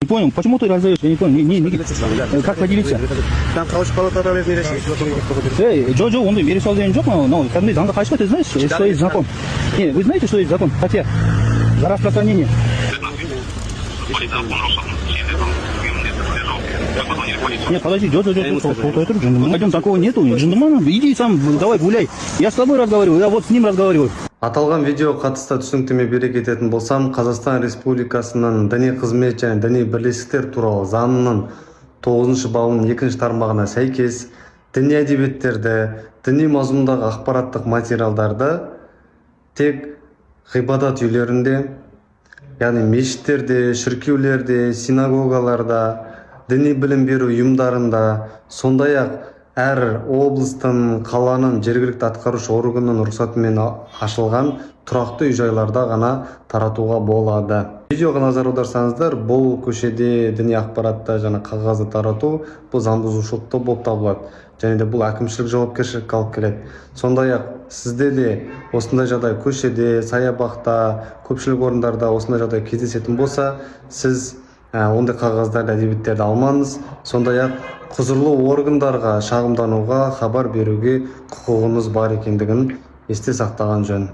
Не понял, почему ты раздаешь? Я не понял. Как поделиться? Там Кауш палатада берешек. Джо, он берешь алды жоқ, но когда заңға қайшы, ты знаешь, что есть закон? Не, вы знаете, что есть закон? Хотя за распространение. Нет, подожди, Джо, пойдем, такого нету, джентльмена, иди сам, давай гуляй. Я с тобой разговариваю, я вот с ним разговариваю. Аталган видео катыста түсініктеме бере кететін болсам, Қазақстан Республикасының діни қызмет және діни бірлестіктер туралы заңының 9 бабының 2 тармағына сәйкес діни әдебиеттерді, діни мазмұндағы ақпараттық материалдарды тек ғибадат үйлерінде, яғни мешіттерде, шіркеулерде, синагогаларда, діни білім беру ұйымдарында, сондай-ақ әр облыстың, қаланың жергілікті атқарушы органның рұқсатымен ашылған тұрақты үй-жайларда ғана таратуға болады. Видеоға назар аударсаңыздар, бұл көшеде діни ақпаратты және қағазды тарату бұл заң бұзушылық болып табылады. Және де бұл әкімшілік жауапкершілікке алып келеді. Сондай-ақ сізде де осындай жағдай көшеде, саябақта, көпшілік орындарда осындай жағдай кездесетін болса, сіз ондай қағаздарды, әдебиеттерді алмаңыз. Сондай-ақ құзырлы органдарға шағымдануға, хабар беруге құқығыңыз бар екендігін есте сақтаған жөн.